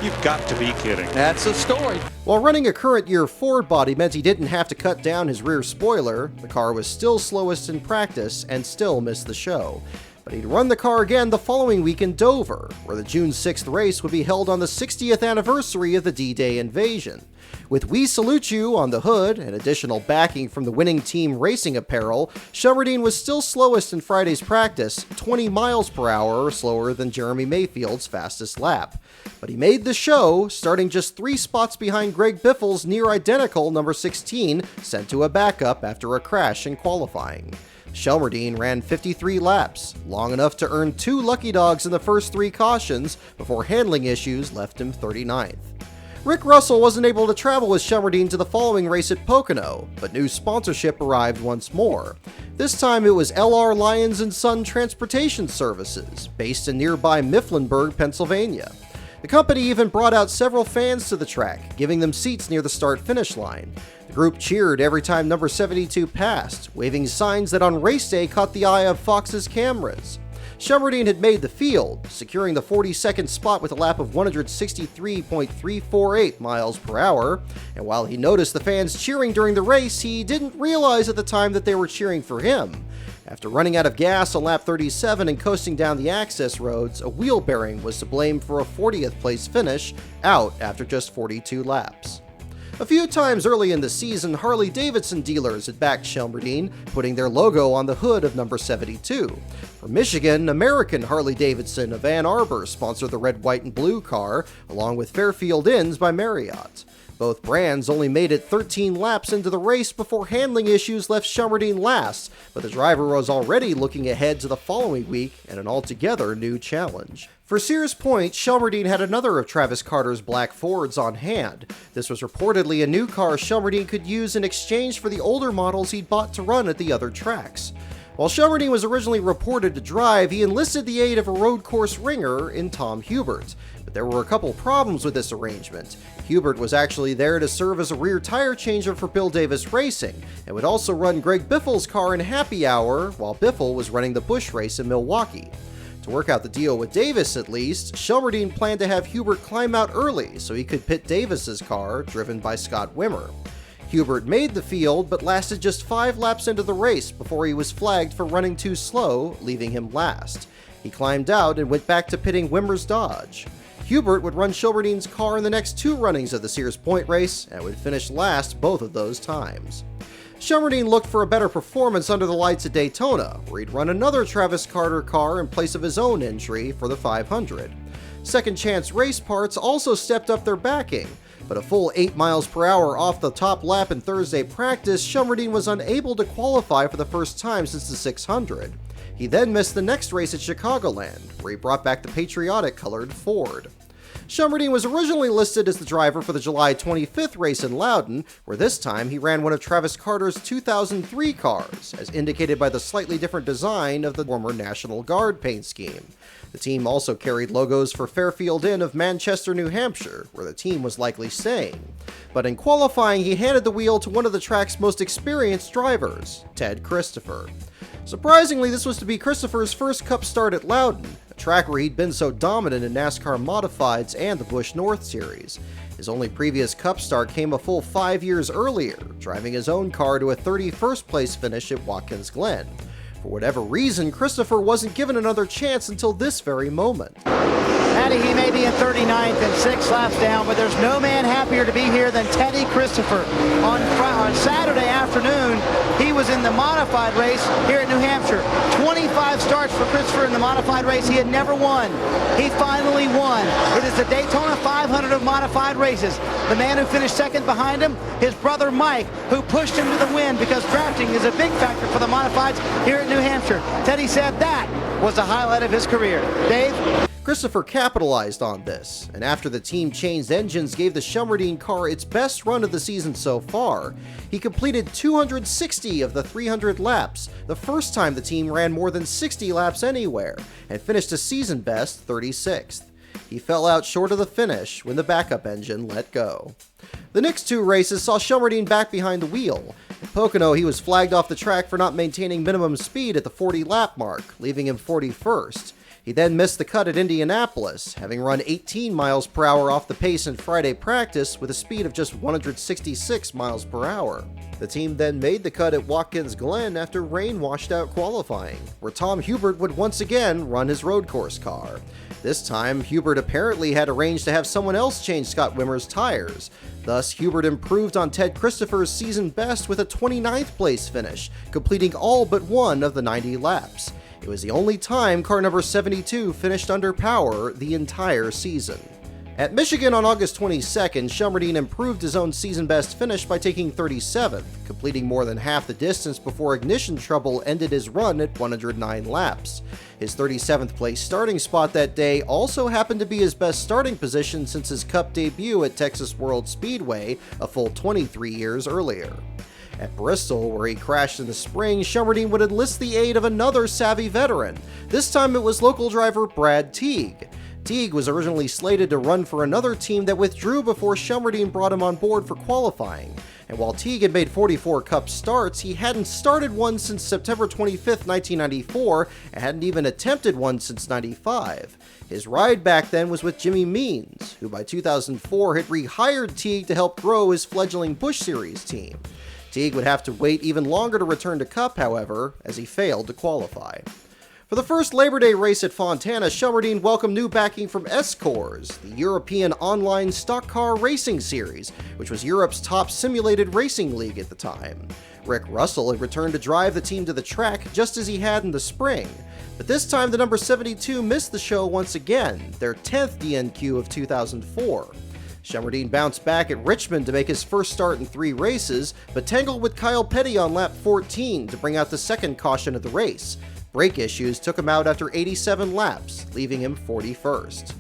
You've got to be kidding. That's a story. While running a current year Ford body meant he didn't have to cut down his rear spoiler, the car was still slowest in practice and still missed the show. But he'd run the car again the following week in Dover, where the June 6th race would be held on the 60th anniversary of the D-Day invasion. With "We Salute You" on the hood and additional backing from the Winning Team racing apparel, Shelmerdine was still slowest in Friday's practice, 20 miles per hour slower than Jeremy Mayfield's fastest lap. But he made the show, starting just 3 spots behind Greg Biffle's near-identical number 16, sent to a backup after a crash in qualifying. Shelmerdine ran 53 laps, long enough to earn 2 lucky dogs in the first 3 cautions before handling issues left him 39th. Rick Russell wasn't able to travel with Shelmerdine to the following race at Pocono, but new sponsorship arrived once more. This time it was LR Lyons & Son Transportation Services, based in nearby Mifflinburg, Pennsylvania. The company even brought out several fans to the track, giving them seats near the start-finish line. The group cheered every time number 72 passed, waving signs that on race day caught the eye of Fox's cameras. Shelmerdine had made the field, securing the 42nd spot with a lap of 163.348 miles per hour, and while he noticed the fans cheering during the race, he didn't realize at the time that they were cheering for him. After running out of gas on lap 37 and coasting down the access roads, a wheel bearing was to blame for a 40th place finish, out after just 42 laps. A few times early in the season, Harley-Davidson dealers had backed Shelmerdine, putting their logo on the hood of number 72. For Michigan, American Harley-Davidson of Ann Arbor sponsored the red, white, and blue car, along with Fairfield Inns by Marriott. Both brands only made it 13 laps into the race before handling issues left Shelmerdine last, but the driver was already looking ahead to the following week and an altogether new challenge. For Sears Point, Shelmerdine had another of Travis Carter's black Fords on hand. This was reportedly a new car Shelmerdine could use in exchange for the older models he'd bought to run at the other tracks. While Shelmerdine was originally reported to drive, he enlisted the aid of a road course ringer in Tom Hubert. But there were a couple problems with this arrangement. Hubert was actually there to serve as a rear tire changer for Bill Davis Racing, and would also run Greg Biffle's car in Happy Hour, while Biffle was running the Busch race in Milwaukee. To work out the deal with Davis at least, Shelmerdine planned to have Hubert climb out early so he could pit Davis's car, driven by Scott Wimmer. Hubert made the field, but lasted just 5 laps into the race before he was flagged for running too slow, leaving him last. He climbed out and went back to pitting Wimmer's Dodge. Hubert would run Shelmerdine's car in the next 2 runnings of the Sears Point race, and would finish last both of those times. Shelmerdine looked for a better performance under the lights at Daytona, where he'd run another Travis Carter car in place of his own entry for the 500. Second Chance Race Parts also stepped up their backing, but a full 8 miles per hour off the top lap in Thursday practice, Shelmerdine was unable to qualify for the first time since the 600. He then missed the next race at Chicagoland, where he brought back the patriotic-colored Ford. Shelmerdine was originally listed as the driver for the July 25th race in Loudon, where this time he ran one of Travis Carter's 2003 cars, as indicated by the slightly different design of the former National Guard paint scheme. The team also carried logos for Fairfield Inn of Manchester, New Hampshire, where the team was likely staying. But in qualifying, he handed the wheel to one of the track's most experienced drivers, Ted Christopher. Surprisingly, this was to be Christopher's first Cup start at Loudon, a track where he'd been so dominant in NASCAR Modifieds and the Busch North Series. His only previous Cup start came a full 5 years earlier, driving his own car to a 31st place finish at Watkins Glen. For whatever reason, Christopher wasn't given another chance until this very moment. Patty, he may be in 39th and 6 laps down, but there's no man happier to be here than Teddy Christopher. On Saturday afternoon, he was in the modified race here at New Hampshire. 25 starts for Christopher in the modified race. He had never won. He finally won. It is the Daytona 500 of modified races. The man who finished second behind him, his brother Mike, who pushed him to the win because drafting is a big factor for the modifieds here at New Hampshire. Teddy said that was the highlight of his career. Dave? Christopher capitalized on this, and after the team changed engines gave the Shelmerdine car its best run of the season so far, he completed 260 of the 300 laps, the first time the team ran more than 60 laps anywhere, and finished a season best 36th. He fell out short of the finish when the backup engine let go. The next two races saw Shelmerdine back behind the wheel. In Pocono, he was flagged off the track for not maintaining minimum speed at the 40-lap mark, leaving him 41st. He then missed the cut at Indianapolis, having run 18 miles per hour off the pace in Friday practice with a speed of just 166 miles per hour. The team then made the cut at Watkins Glen after rain washed out qualifying, where Tom Hubert would once again run his road course car. This time, Hubert apparently had arranged to have someone else change Scott Wimmer's tires. Thus, Hubert improved on Ted Christopher's season best with a 29th place finish, completing all but one of the 90 laps. It was the only time car number 72 finished under power the entire season. At Michigan on August 22nd, Shelmerdine improved his own season-best finish by taking 37th, completing more than half the distance before ignition trouble ended his run at 109 laps. His 37th place starting spot that day also happened to be his best starting position since his Cup debut at Texas World Speedway a full 23 years earlier. At Bristol, where he crashed in the spring, Shelmerdine would enlist the aid of another savvy veteran. This time it was local driver Brad Teague. Teague was originally slated to run for another team that withdrew before Shelmerdine brought him on board for qualifying. And while Teague had made 44 Cup starts, he hadn't started one since September 25th, 1994, and hadn't even attempted one since 95. His ride back then was with Jimmy Means, who by 2004 had rehired Teague to help grow his fledgling Busch Series team. Teague would have to wait even longer to return to Cup, however, as he failed to qualify. For the first Labor Day race at Fontana, Shelmerdine welcomed new backing from S-Cores, the European online stock car racing series, which was Europe's top simulated racing league at the time. Rick Russell had returned to drive the team to the track just as he had in the spring, but this time the number 72 missed the show once again, their 10th DNQ of 2004. Shelmerdine bounced back at Richmond to make his first start in 3 races, but tangled with Kyle Petty on lap 14 to bring out the second caution of the race. Brake issues took him out after 87 laps, leaving him 41st.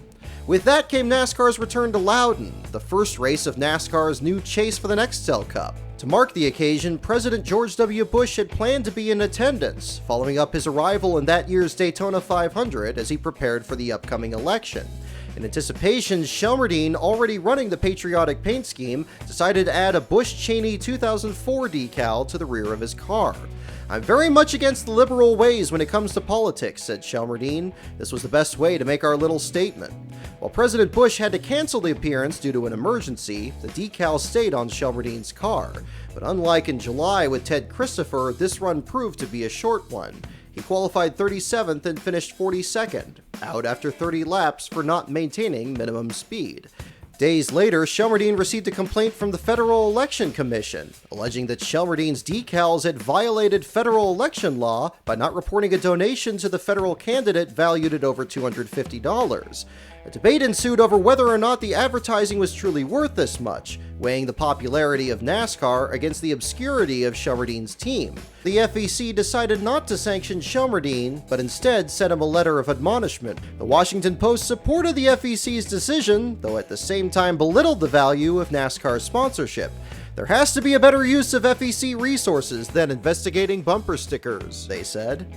With that came NASCAR's return to Loudon, the first race of NASCAR's new chase for the Nextel Cup. To mark the occasion, President George W. Bush had planned to be in attendance, following up his arrival in that year's Daytona 500 as he prepared for the upcoming election. In anticipation, Shelmerdine, already running the patriotic paint scheme, decided to add a Bush-Cheney 2004 decal to the rear of his car. "I'm very much against the liberal ways when it comes to politics," said Shelmerdine. "This was the best way to make our little statement." While President Bush had to cancel the appearance due to an emergency, the decal stayed on Shelmerdine's car. But unlike in July with Ted Christopher, this run proved to be a short one. He qualified 37th and finished 42nd, out after 30 laps for not maintaining minimum speed. Days later, Shelmerdine received a complaint from the Federal Election Commission, alleging that Shelmerdine's decals had violated federal election law by not reporting a donation to the federal candidate valued at over $250. A debate ensued over whether or not the advertising was truly worth this much, weighing the popularity of NASCAR against the obscurity of Shelmerdine's team. The FEC decided not to sanction Shelmerdine, but instead sent him a letter of admonishment. The Washington Post supported the FEC's decision, though at the same time belittled the value of NASCAR's sponsorship. There has to be a better use of FEC resources than investigating bumper stickers, they said.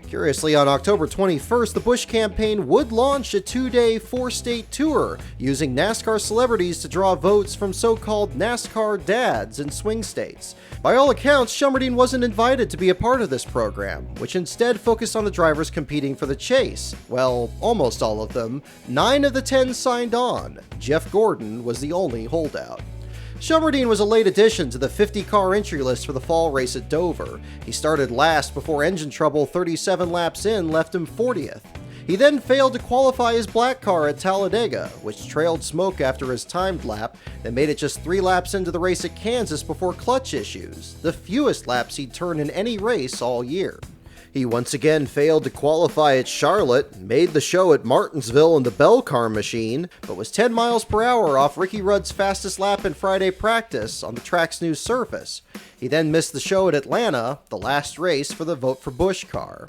Curiously, on October 21st, the Bush campaign would launch a 2-day, 4-state tour using NASCAR celebrities to draw votes from so-called NASCAR dads in swing states. By all accounts, Shelmerdine wasn't invited to be a part of this program, which instead focused on the drivers competing for the chase. Well, almost all of them. 9 of the 10 signed on. Jeff Gordon was the only holdout. Shelmerdine was a late addition to the 50-car entry list for the fall race at Dover. He started last before engine trouble 37 laps in left him 40th. He then failed to qualify his black car at Talladega, which trailed smoke after his timed lap, then made it just 3 laps into the race at Kansas before clutch issues, the fewest laps he'd turned in any race all year. He once again failed to qualify at Charlotte, made the show at Martinsville in the Bell Car machine, but was 10 miles per hour off Ricky Rudd's fastest lap in Friday practice on the track's new surface. He then missed the show at Atlanta, the last race for the Vote for Bush car.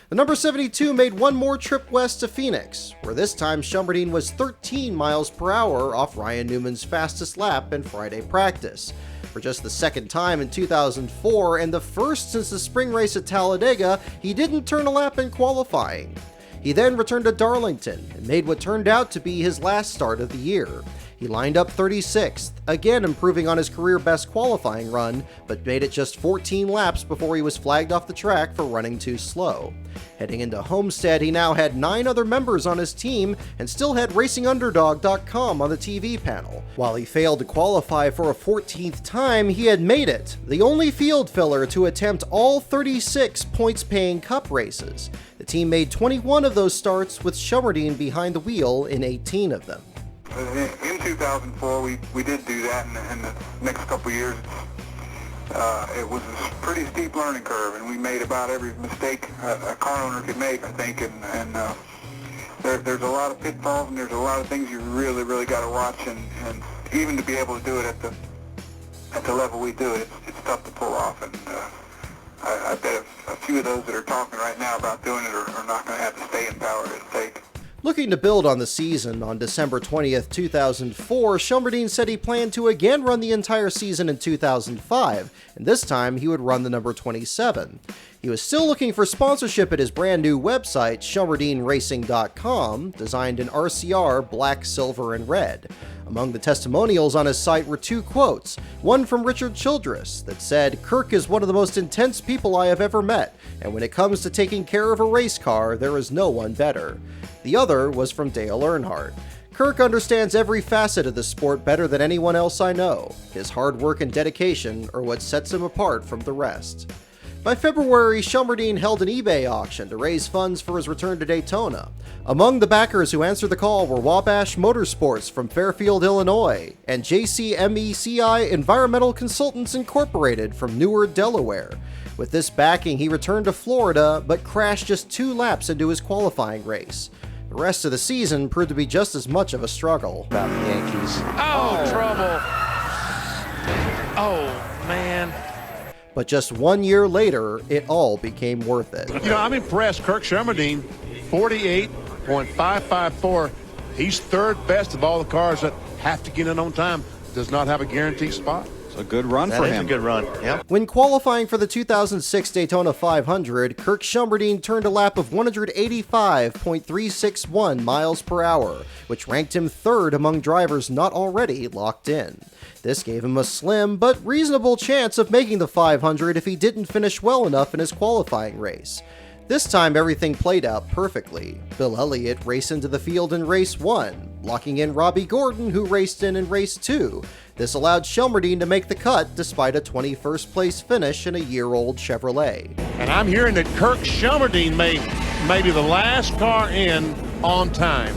The number 72 made one more trip west to Phoenix, where this time Shelmerdine was 13 miles per hour off Ryan Newman's fastest lap in Friday practice. For just the second time in 2004 and the first since the spring race at Talladega, he didn't turn a lap in qualifying. He then returned to Darlington and made what turned out to be his last start of the year. He lined up 36th, again improving on his career best qualifying run, but made it just 14 laps before he was flagged off the track for running too slow. Heading into Homestead, he now had 9 other members on his team and still had RacingUnderdog.com on the TV panel. While he failed to qualify for a 14th time, he had made it, the only field filler to attempt all 36 points-paying Cup races. The team made 21 of those starts with Shelmerdine behind the wheel in 18 of them. In 2004, we did do that, and in the next couple of years, it was a pretty steep learning curve, and we made about every mistake a car owner could make, I think, and there's a lot of pitfalls, and there's a lot of things you really, really got to watch, and even to be able to do it at the level we do it, it's tough to pull off, and I bet a few of those that are talking right now about doing it are not going to have the staying power it'll take. Looking to build on the season, on December 20th, 2004, Shelmerdine said he planned to again run the entire season in 2005, and this time he would run the number 27. He was still looking for sponsorship at his brand new website, ShelmerdineRacing.com, designed in RCR black, silver, and red. Among the testimonials on his site were 2 quotes, one from Richard Childress that said, "Kirk is one of the most intense people I have ever met, and when it comes to taking care of a race car, there is no one better." The other was from Dale Earnhardt. "Kirk understands every facet of the sport better than anyone else I know. His hard work and dedication are what sets him apart from the rest." By February, Shelmerdine held an eBay auction to raise funds for his return to Daytona. Among the backers who answered the call were Wabash Motorsports from Fairfield, Illinois, and JCMECI Environmental Consultants Incorporated from Newark, Delaware. With this backing, he returned to Florida, but crashed just 2 laps into his qualifying race. The rest of the season proved to be just as much of a struggle. About the Yankees. Oh, trouble. Oh, man. But just 1 year later, it all became worth it. You know, I'm impressed. Kirk Shelmerdine, 48.554. He's 3rd best of all the cars that have to get in on time. Does not have a guaranteed spot. It's a good run for him. That is a good run, yeah. When qualifying for the 2006 Daytona 500, Kirk Shelmerdine turned a lap of 185.361 miles per hour, which ranked him 3rd among drivers not already locked in. This gave him a slim but reasonable chance of making the 500 if he didn't finish well enough in his qualifying race. This time everything played out perfectly. Bill Elliott raced into the field in race 1, locking in Robbie Gordon, who raced in race 2. This allowed Shelmerdine to make the cut despite a 21st place finish in a year-old Chevrolet. And I'm hearing that Kirk Shelmerdine may be the last car in on time.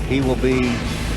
he will be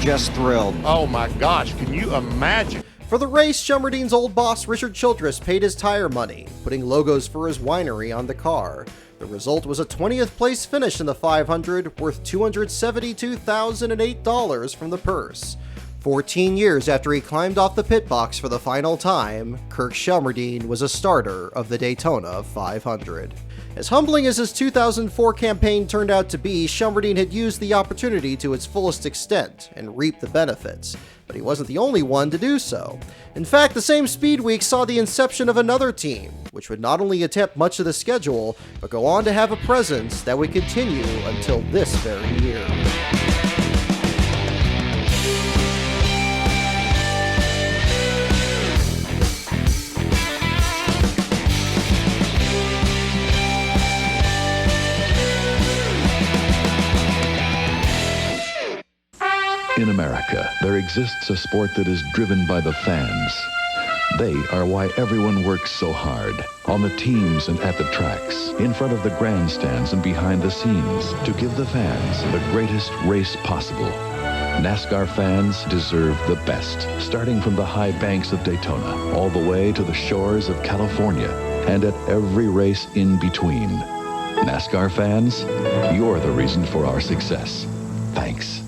just thrilled. Oh my gosh, can you imagine? For the race, Shelmerdine's old boss Richard Childress paid his tire money, putting logos for his winery on the car. The result was a 20th place finish in the 500, worth $272,008 from the purse. 14 years after he climbed off the pit box for the final time, Kirk Shelmerdine was a starter of the Daytona 500. As humbling as his 2004 campaign turned out to be, Shelmerdine had used the opportunity to its fullest extent and reaped the benefits. But he wasn't the only one to do so. In fact, the same speed week saw the inception of another team, which would not only attempt much of the schedule, but go on to have a presence that would continue until this very year. In America, there exists a sport that is driven by the fans. They are why everyone works so hard, on the teams and at the tracks, in front of the grandstands and behind the scenes, to give the fans the greatest race possible. NASCAR fans deserve the best, starting from the high banks of Daytona, all the way to the shores of California, and at every race in between. NASCAR fans, you're the reason for our success. Thanks.